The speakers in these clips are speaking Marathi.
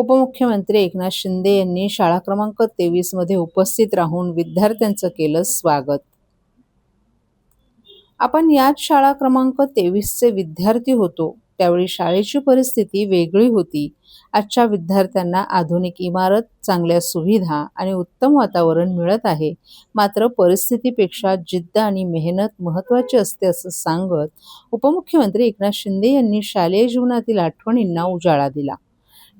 उपमुख्यमंत्री एकनाथ शिंदे यांनी शाळा क्रमांक 23 मध्ये उपस्थित राहून विद्यार्थ्यांचं केलं स्वागत. आपण याच शाळा क्रमांक 23चे विद्यार्थी होतो. त्यावेळी शाळेची परिस्थिती वेगळी होती. आजच्या विद्यार्थ्यांना आधुनिक इमारत, चांगल्या सुविधा आणि उत्तम वातावरण मिळत आहे. मात्र परिस्थितीपेक्षा जिद्द आणि मेहनत महत्त्वाची असते असं सांगत उपमुख्यमंत्री एकनाथ शिंदे यांनी शालेय जीवनातील आठवणींना उजाळा दिला.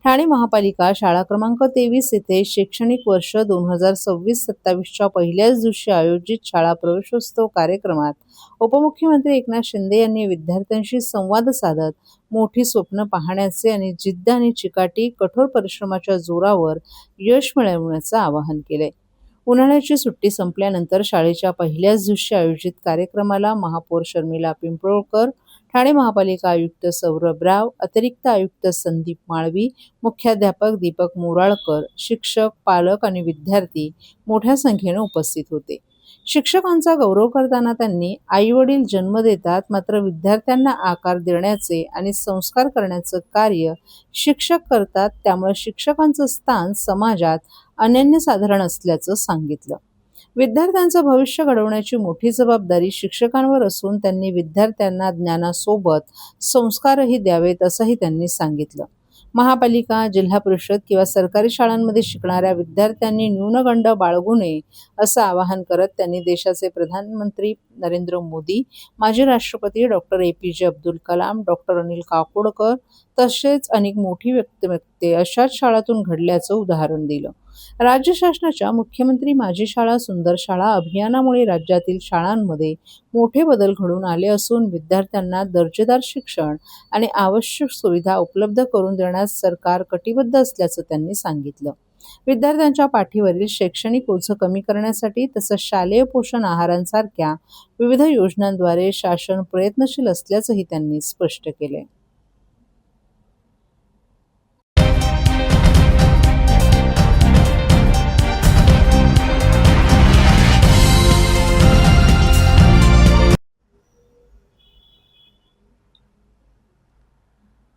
ठाणे महापालिका शाळा क्रमांक 23 येथे शैक्षणिक वर्ष 2026-27च्या पहिल्याच दिवशी आयोजित शाळा प्रवेशोत्सव कार्यक्रमात उपमुख्यमंत्री एकनाथ शिंदे यांनी विद्यार्थ्यांशी संवाद साधत मोठी स्वप्न पाहण्याचे आणि जिद्द आणि चिकाटी, कठोर परिश्रमाच्या जोरावर यश मिळवण्याचं आवाहन केले. उन्हाळ्याची सुट्टी संपल्यानंतर शाळेच्या पहिल्याच दिवशी आयोजित कार्यक्रमाला महापौर शर्मिला पिंपळकर, ठाणे महापालिका आयुक्त सौरभ राव, अतिरिक्त आयुक्त संदीप माळवी, मुख्याध्यापक दीपक मोराळकर, शिक्षक, पालक आणि विद्यार्थी मोठ्या संख्येने उपस्थित होते. शिक्षकांचा गौरव करताना त्यांनी आई-वडील जन्म देतात, मात्र विद्यार्थ्यांना आकार देण्याचे आणि संस्कार करण्याचं कार्य शिक्षक करतात. त्यामुळे शिक्षकांचं स्थान समाजात अनन्यसाधारण असल्याचं सांगितलं. विद्यार्थ्यांचं भविष्य घडवण्याची मोठी जबाबदारी शिक्षकांवर असून त्यांनी विद्यार्थ्यांना ज्ञानासोबत संस्कारही द्यावेत असंही त्यांनी सांगितलं. महापालिका, जिल्हा परिषद किंवा सरकारी शाळांमध्ये शिकणाऱ्या विद्यार्थ्यांनी न्यूनगंड बाळगू नये असं आवाहन करत त्यांनी देशाचे प्रधानमंत्री नरेंद्र मोदी, माजी राष्ट्रपती doctor APJ Abdul Kalam, doctor Anil Kakodkar तसेच अनेक मोठी व्यक्तिमत्वे अशाच शाळांतून घडल्याचं उदाहरण दिलं. राज्य शासनाच्या मुख्यमंत्री माझी शाळा सुंदर शाळा अभियानामुळे राज्यातील शाळांमध्ये मोठे बदल घडून आले असून विद्यार्थ्यांना दर्जेदार शिक्षण आणि आवश्यक सुविधा उपलब्ध करून देण्यास सरकार कटिबद्ध असल्याचं त्यांनी सांगितलं. विद्यार्थ्यांच्या पाठीवरील शैक्षणिक ओझं कमी करण्यासाठी तसंच शालेय पोषण आहारांसारख्या विविध योजनांद्वारे शासन प्रयत्नशील असल्याचंही त्यांनी स्पष्ट केलंय.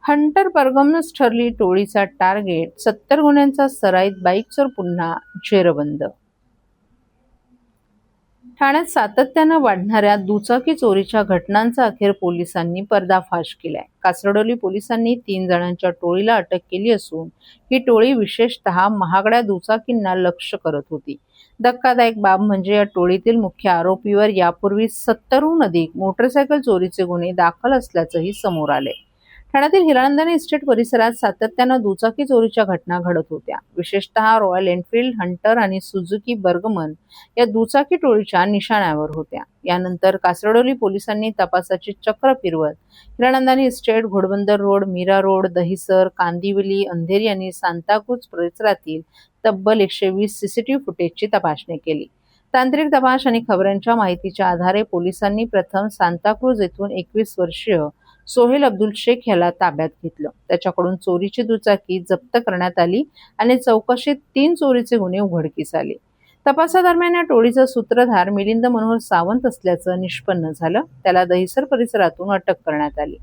हंटर बर्गमनच ठरली टोळीचा टार्गेट, 70 गुन्ह्यांचा सराईत बाईक चोर पुन्हा जेरबंद. ठाण्यात सातत्यानं वाढणाऱ्या दुचाकी चोरीच्या घटनांचा अखेर पोलिसांनी पर्दाफाश केलाय. कासरडोली पोलिसांनी 3 जणांच्या टोळीला अटक केली असून ही टोळी विशेषतः महागड्या दुचाकींना लक्ष्य करत होती. धक्कादायक बाब म्हणजे या टोळीतील मुख्य आरोपीवर यापूर्वी 70हून अधिक मोटरसायकल चोरीचे गुन्हे दाखल असल्याचंही समोर आलंय. ठाण्यातील हिरानंदानी इस्टेट परिसरात सातत्यानं दुचाकी चोरीच्या घटना घडत होत्या. विशेषतः रॉयल एनफिल्ड, हंटर आणि सुझुकी बर्गमन या दुचाकी टोळीच्या निशाण्यावर होत्या. यानंतर कासरडोली पोलिसांनी तपासाची चक्र फिरवत Hiranandani Estate, Ghodbunder Road, Mira Road, Dahisar, Kandivali, Andheri आणि सांताक्रूज परिसरातील तब्बल 120 CCTV फुटेजची तपासणी केली. तांत्रिक तपास आणि खबरांच्या माहितीच्या आधारे पोलिसांनी प्रथम सांताक्रूज येथून 21 वर्षीय सोहेल अब्दुल शेख याला ताब्यात घेतलं. त्याच्याकडून चोरीची दुचाकी जप्त करण्यात आली आणि चौकशीत 3 चोरीचे गुन्हे उघडकीस आले. तपासादरम्यान या टोळीचा सूत्रधार मिलिंद मनोहर सावंत असल्याचं निष्पन्न झालं. त्याला दहिसर परिसरातून अटक करण्यात आली.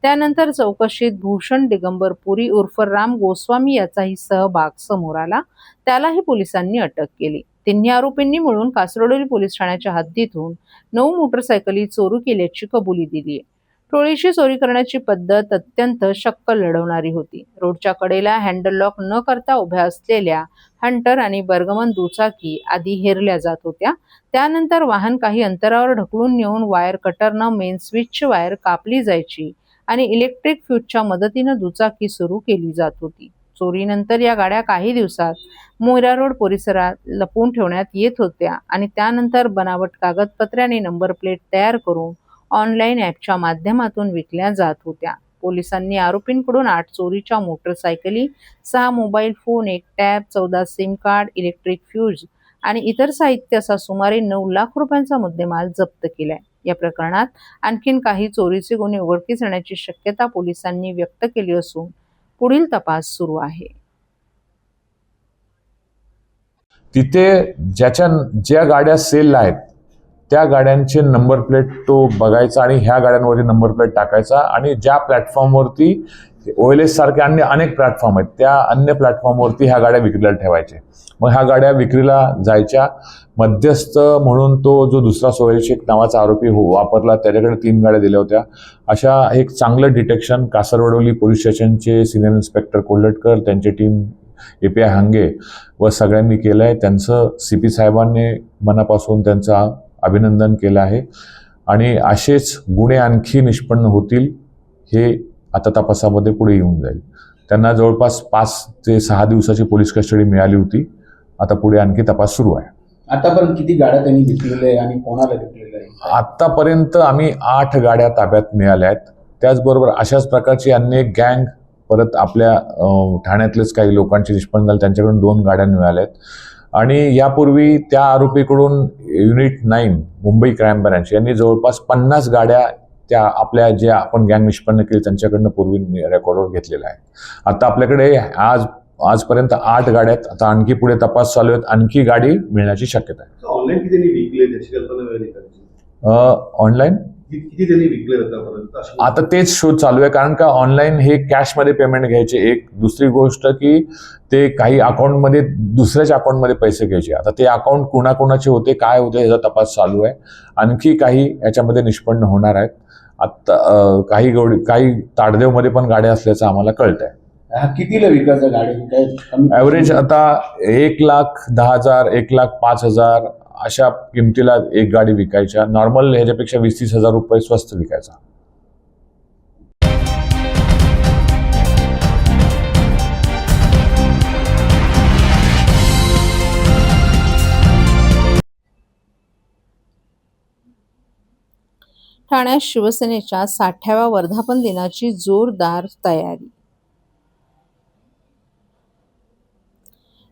त्यानंतर चौकशीत भूषण दिगंबर पुरी उर्फ राम गोस्वामी याचाही सहभाग समोर आला. त्यालाही पोलिसांनी अटक केली. तिन्ही आरोपींनी मिळून कासरडोली पोलीस ठाण्याच्या हद्दीतून 9 मोटरसायकली चोरी केल्याची कबुली दिली आहे. टोळीची चोरी करण्याची पद्धत अत्यंत शक्कल लढवणारी होती. रोडच्या कडेला हँडल लॉक न करता उभ्या असलेल्या हंटर आणि बर्गमन दुचाकी आधी हेरल्या जात होत्या. त्यानंतर वाहन काही अंतरावर ढकलून नेऊन वायर कटरनं मेन स्विचची वायर कापली जायची आणि इलेक्ट्रिक फ्यूजच्या मदतीनं दुचाकी सुरू केली जात होती. चोरीनंतर या गाड्या काही दिवसात मोयरा रोड परिसरात लपवून ठेवण्यात येत होत्या आणि त्यानंतर बनावट कागदपत्रे आणि नंबर प्लेट तयार करून ऑनलाईन ॲपच्या माध्यमातून विकल्या जात होत्या. पोलिसांनी आरोपींकडून 8 चोरीच्या मोटरसायकली, 6 mobile phone, 1 tab, 14 SIM card, electric fuse आणि इतर साहित्य असा सुमारे 9 लाख रुपयांचा मुद्देमाल जप्त केलाय. या प्रकरणात आणखीन काही चोरीचे गुन्हे उघडकीस येण्याची शक्यता पोलिसांनी व्यक्त केली असून पुढील तपास सुरू आहे. तिथे ज्या गाड्या सेलला आहेत त्या गाड्यांचे नंबर प्लेट तो बघायचा आणि ह्या गाड्यांवरती नंबर प्लेट टाकायचा आणि ज्या प्लॅटफॉर्मवरती OLS सारखे अन्य अनेक प्लॅटफॉर्म आहेत, त्या अन्य प्लॅटफॉर्मवरती ह्या गाड्या विक्रीला ठेवायचे. मग ह्या गाड्या विक्रीला जायच्या. मध्यस्थ म्हणून तो जो दुसरा सोहेल शेख नावाचा आरोपी वापरला, त्याच्याकडे 3 गाड्या दिल्या होत्या. अशा एक चांगलं डिटेक्शन कासरवडोली पोलीस स्टेशनचे सिनियर इन्स्पेक्टर कोल्हटकर, त्यांची टीम API हांगे व सगळ्यांनी केलं आहे. त्यांचं CP साहेबांनी मनापासून त्यांचं अभिनंदन केलं आहे. आणि असेच गुन्हे आणखी निष्पन्न होतील हे आता तपासामध्ये पुढे येऊन जाईल. त्यांना जवळपास 5 ते 6 दिवसाची पोलीस कस्टडी मिळाली होती. आता पुढे आणखी तपास सुरू आहे. आतापर्यंत किती गाड्या त्यांनी विकलेल्या आहे आणि कोणाला विकलेल्या आहे? आतापर्यंत आम्ही 8 गाड्या ताब्यात मिळाल्या आहेत. त्याचबरोबर अशाच प्रकारची अनेक गँग परत आपल्या ठाण्यातलेच काही लोकांची निष्पन्न झाली, त्यांच्याकडून 2 गाड्या मिळाल्या आहेत. आणि यापूर्वी त्या आरोपीकडून युनिट 9 मुंबई क्राईम ब्रँच यांनी जवळपास 50 गाड्या त्या आपल्या जे आपण गँग निष्पन्न केली त्यांच्याकडनं पूर्वी रेकॉर्डवर घेतलेल्या आहेत. आता आपल्याकडे आजपर्यंत 8 गाड्या आहेत. आता आणखी पुढे तपास चालू आहेत, आणखी गाडी मिळण्याची शक्यता आहे. ऑनलाईन किती त्यांनी विकले त्याची कल्पना मिळाली का? ऑनलाईन किती त्यांनी विकले आतापर्यंत? आता तेच शोध चालू आहे, कारण का ऑनलाईन हे कॅशमध्ये पेमेंट घ्यायचे एक. दुसरी गोष्ट की ते काही अकाउंटमध्ये दुसऱ्याच्या अकाउंटमध्ये पैसे घ्यायचे. आता ते अकाउंट कुणाकुणाचे होते, काय होते, याचा तपास चालू आहे. आणखी काही याच्यामध्ये निष्पन्न होणार आहेत. आता काही ताडदेवमध्ये पण गाड्या असल्याचं आम्हाला कळत आहे. कितीला विकायचं गाडी? ॲव्हरेज आता 1,10,000 1,05,000 अशा किमतीला एक गाडी विकायच्या. नॉर्मल ह्याच्यापेक्षा 20-30 हजार रुपये स्वस्त विकायचा. ठाण्यात शिवसेनेच्या 60व्या वर्धापन दिनाची जोरदार तयारी.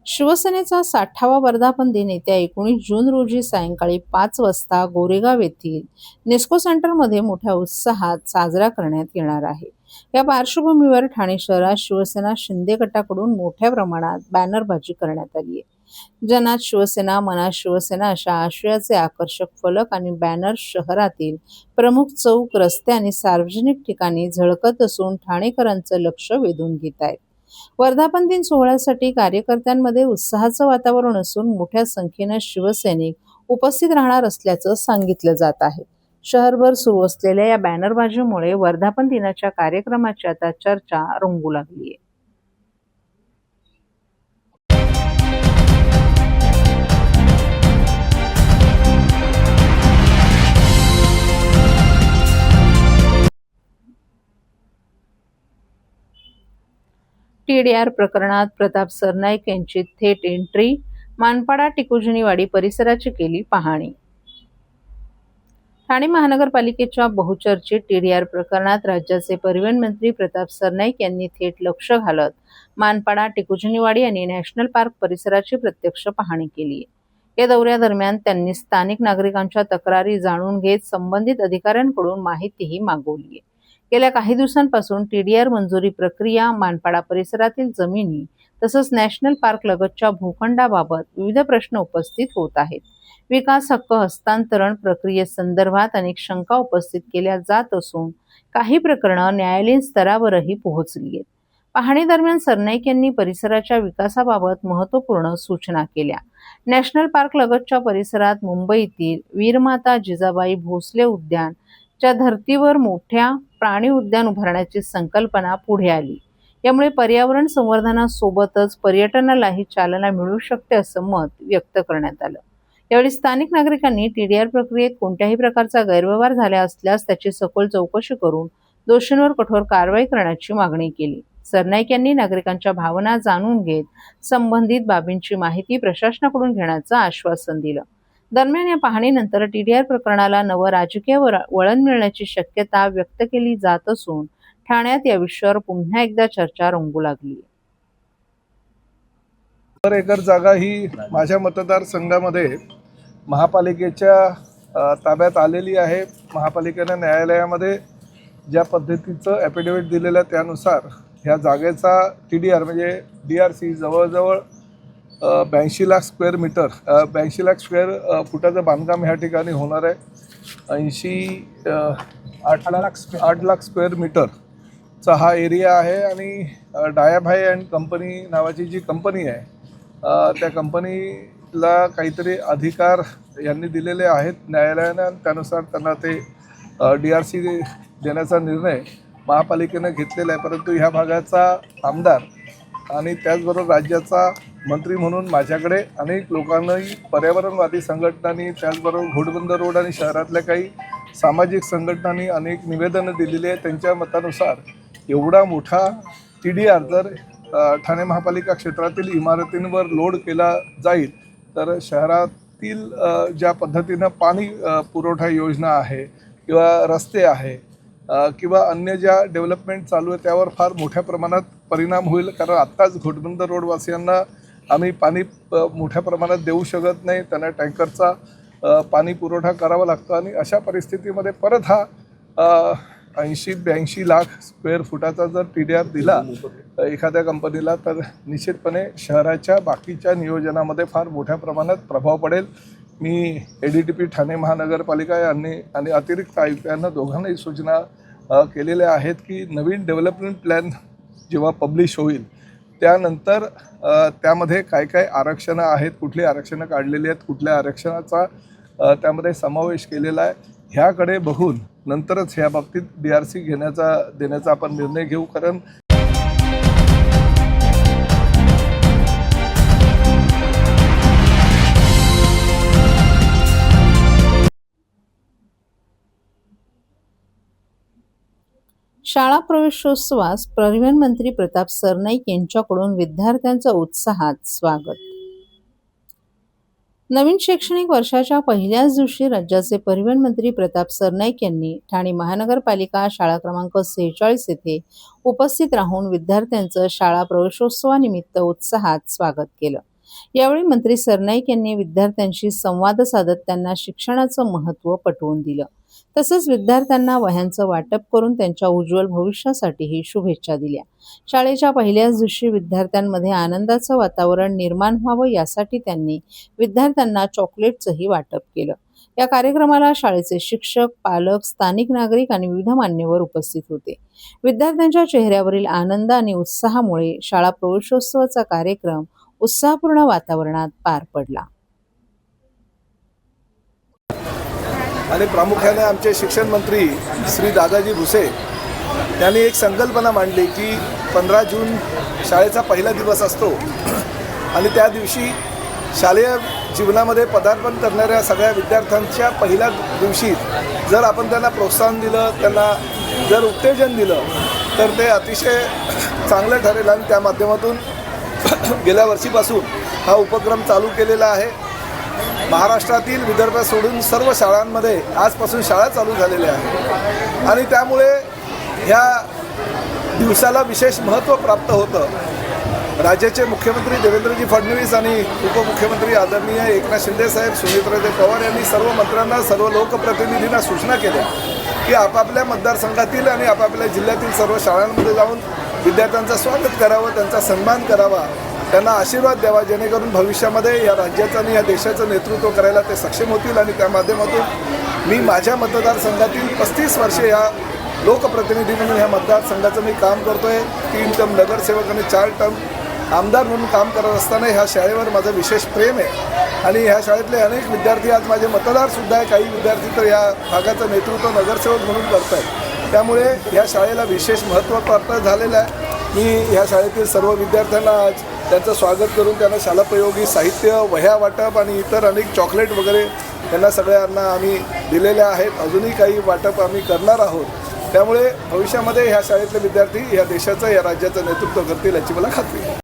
शिवसेनेचा 60वा वर्धापन दिन येत्या 19 जून रोजी सायंकाळी 5 वाजता गोरेगाव येथील नेस्को सेंटरमध्ये मोठ्या उत्साहात साजरा करण्यात येणार आहे. या पार्श्वभूमीवर ठाणे शहरात शिवसेना शिंदे गटाकडून मोठ्या प्रमाणात बॅनरबाजी करण्यात आली आहे. जनात शिवसेना, मनात शिवसेना अशा आशयाचे आकर्षक फलक आणि बॅनर शहरातील प्रमुख चौक, रस्ते आणि सार्वजनिक ठिकाणी झळकत असून ठाणेकरांचं लक्ष वेधून घेत आहेत. वर्धापन दिन सोहळ्यासाठी कार्यकर्त्यांमध्ये उत्साहाचं वातावरण असून मोठ्या संख्येनं शिवसैनिक उपस्थित राहणार असल्याचं सांगितलं जात आहे. शहरभर सुरू असलेल्या या बॅनरबाजीमुळे वर्धापन दिनाच्या कार्यक्रमाची आता चर्चा रंगू लागली आहे. TDR प्रकरणात प्रताप सरनाईक यांची थेट एंट्री. मानपाडा टिकुजणीवाडी परिसराची केली पाहणी. ठाणे महानगरपालिकेच्या बहुचर्चित TDR प्रकरणात राज्याचे परिवहन मंत्री प्रताप सरनाईक यांनी थेट लक्ष घालत मानपाडा, टिकुजणीवाडी आणि नॅशनल पार्क परिसराची प्रत्यक्ष पाहणी केली. या दौऱ्यादरम्यान त्यांनी स्थानिक नागरिकांच्या तक्रारी जाणून घेत संबंधित अधिकाऱ्यांकडून माहितीही मागवली. गेल्या काही दिवसांपासून TDR मंजुरी प्रक्रिया, मानपाडा परिसरातील जमिनी तसंच नॅशनल पार्क लगतच्या भूखंडाबाबत विविध प्रश्न उपस्थित होत आहेत. विकास हक्क हस्तांतरण प्रक्रियेसंदर्भात अनेक शंका उपस्थित केल्या जात असून काही प्रकरणं न्यायालयीन स्तरावरही पोहोचली आहेत. पाहणीदरम्यान सरनाईक यांनी परिसराच्या विकासाबाबत महत्त्वपूर्ण सूचना केल्या. नॅशनल पार्क लगतच्या परिसरात मुंबईतील वीरमाता जिजाबाई भोसले उद्यान च्या धर्तीवर मोठ्या प्राणी उद्यान उभारण्याची संकल्पना पुढे आली. यामुळे पर्यावरण संवर्धनासोबतच पर्यटनालाही चालना मिळू शकते असं मत व्यक्त करण्यात आलं. यावेळी स्थानिक नागरिकांनी TDR प्रक्रियेत कोणत्याही प्रकारचा गैरव्यवहार झाला असल्यास त्याची सखोल चौकशी करून दोषींवर कठोर कारवाई करण्याची मागणी केली. सरनाईक यांनी नागरिकांच्या भावना जाणून घेत संबंधित बाबींची माहिती प्रशासनाकडून घेण्याचं आश्वासन दिलं. दरम्यान या पाहणीनंतर TDR प्रकरणाला नवं राजकीय वळण मिळण्याची शक्यता व्यक्त केली जात असून ठाण्यात या विषयावर पुन्हा एकदा चर्चा रंगू लागली. 1 एकर जागा ही माझ्या मतदारसंघामध्ये महापालिकेच्या ताब्यात आलेली आहे. महापालिकेनं न्यायालयामध्ये ज्या पद्धतीचं ॲफिडेव्हिट दिलेलं आहे त्यानुसार ह्या जागेचा TDR म्हणजे DRC जवळजवळ 82 lakh square metre 82 lakh square फुटाचं बांधकाम ह्या ठिकाणी होणार आहे. 8 लाख स्क्वेअर मीटर चा हा एरिया आहे आणि डायाभाई अँड कंपनी नावाची जी कंपनी आहे त्या कंपनीला काहीतरी अधिकार यांनी दिलेले आहेत न्यायालयानं आणि त्यानुसार त्यांना ते DRC देण्याचा निर्णय महापालिकेनं घेतलेला आहे. परंतु ह्या भागाचा आमदार आणि त्याचबरोबर राज्याचा मंत्री म्हणून माझ्याकडे अनेक लोकांनी, पर्यावरणवादी संघटनांनी, त्याचबरोबर घोडबंदर रोड आणि शहरातल्या काही सामाजिक संघटनांनी अनेक निवेदनं दिलेली आहेत. त्यांच्या मतानुसार एवढा मोठा TDR जर ठाणे महापालिका क्षेत्रातील इमारतींवर लोड केला जाईल तर शहरातील ज्या पद्धतीनं पाणी पुरवठा योजना आहे किंवा रस्ते आहे किंवा अन्य ज्या डेव्हलपमेंट चालू आहे त्यावर फार मोठ्या प्रमाणात परिणाम होईल. कारण आत्ताच घोडबंदर रोडवासियांना आम्ही पाणी मोठ्या प्रमाणात देऊ शकत नाही, त्यांना टँकरचा पाणी पुरवठा करावा लागतो आणि अशा परिस्थितीमध्ये परत हा 80-82 लाख स्क्वेअर फुटाचा जर TDR दिला एखाद्या कंपनीला तर निश्चितपणे शहराच्या बाकीच्या नियोजनामध्ये फार मोठ्या प्रमाणात प्रभाव पडेल. मी ADTP ठाणे महानगरपालिका आणि अतिरिक्त आयुक्त यांना दोघांनाही सूचना केलेल्या आहेत की नवीन डेव्हलपमेंट प्लॅन जेव्हा पब्लिश होईल त्यानंतर त्यामध्ये काय काय आरक्षणं आहेत, कुठली आरक्षणं काढलेली आहेत, कुठल्या आरक्षणाचा त्यामध्ये समावेश केलेला आहे ह्याकडे बघून नंतरच ह्या बाबतीत DRC देण्याचा आपण निर्णय घेऊ. कारण शाळा प्रवेशोत्सवास परिवहन मंत्री प्रताप सरनाईक यांच्याकडून विद्यार्थ्यांचं उत्साहात स्वागत. नवीन शैक्षणिक वर्षाच्या पहिल्याच दिवशी राज्याचे परिवहन मंत्री प्रताप सरनाईक यांनी ठाणे महानगरपालिका शाळा क्रमांक 46 येथे उपस्थित राहून विद्यार्थ्यांचं शाळा प्रवेशोत्सवानिमित्त उत्साहात स्वागत केलं. यावेळी मंत्री सरनाईक यांनी विद्यार्थ्यांशी संवाद साधत त्यांना शिक्षणाचं महत्त्व पटवून दिलं. तसंच विद्यार्थ्यांना वह्यांचं वाटप करून त्यांच्या उज्ज्वल भविष्यासाठीही शुभेच्छा दिल्या. शाळेच्या पहिल्याच दिवशी विद्यार्थ्यांमध्ये आनंदाचं वातावरण निर्माण व्हावं यासाठी त्यांनी विद्यार्थ्यांना चॉकलेटचंही वाटप केलं. या कार्यक्रमाला शाळेचे शिक्षक, पालक, स्थानिक नागरिक आणि विविध मान्यवर उपस्थित होते. विद्यार्थ्यांच्या चेहऱ्यावरील आनंद आणि उत्साहामुळे शाळा प्रवेशोत्सवाचा कार्यक्रम उत्साहपूर्ण वातावरणात पार पडला. आणि प्रामुख्याने आमचे शिक्षण मंत्री श्री दादाजी भुसे यांनी एक संकल्पना मांडली की 15 जून शाळेचा पहिला दिवस असतो आणि त्या दिवशी शालेय जीवनामध्ये पदार्पण करणाऱ्या सगळ्या विद्यार्थ्यांच्या पहिल्या दिवशी जर आपण त्यांना प्रोत्साहन दिलं, त्यांना जर उत्तेजन दिलं तर ते अतिशय चांगलं ठरेल. आणि त्या माध्यमातून गेल्या वर्षीपासून हा उपक्रम चालू केलेला आहे. महाराष्ट्रातील विदर्भ सोडून सर्व शाळांमध्ये आजपासून शाळा चालू झालेल्या आहेत आणि त्यामुळे ह्या दिवसाला विशेष महत्त्व प्राप्त होतं. राज्याचे मुख्यमंत्री देवेंद्रजी फडणवीस आणि उपमुख्यमंत्री आदरणीय एकनाथ शिंदे साहेब, सुमित्राताई पवार यांनी सर्व मंत्र्यांना, सर्व लोकप्रतिनिधींना सूचना केल्या की आपापल्या मतदारसंघातील आणि आपापल्या जिल्ह्यातील सर्व शाळांमध्ये जाऊन विद्यार्थ्यांचं स्वागत करावं, त्यांचा सन्मान करावा, त्यांना आशीर्वाद द्यावा, जेणेकरून भविष्यामध्ये या राज्याचं आणि या देशाचं नेतृत्व करायला ते सक्षम होतील. आणि त्या माध्यमातून मी माझ्या मतदारसंघातील 35 वर्षे या लोकप्रतिनिधी म्हणून ह्या मतदारसंघाचं मी काम करतो आहे. 3 टर्म नगरसेवक आणि 4 टर्म आमदार म्हणून काम करत असताना ह्या शाळेवर माझं विशेष प्रेम आहे आणि ह्या शाळेतले अनेक विद्यार्थी आज माझे मतदारसुद्धा आहे. काही विद्यार्थी तर या भागाचं नेतृत्व नगरसेवक म्हणून करत आहेत. त्यामुळे ह्या शाळेला विशेष महत्त्व प्राप्त झालेलं आहे. मी ह्या शाळेतील सर्व विद्यार्थ्यांना आज त्यांचं स्वागत करून त्यांना शालाप्रयोगी साहित्य, वह्या वाटप आणि इतर अनेक चॉकलेट वगैरे त्यांना सगळ्यांना आम्ही दिलेल्या आहेत. अजूनही काही वाटप आम्ही करणार आहोत. त्यामुळे भविष्यामध्ये ह्या शाळेतले विद्यार्थी या देशाचं, या राज्याचं नेतृत्व करतील याची मला खात्री आहे.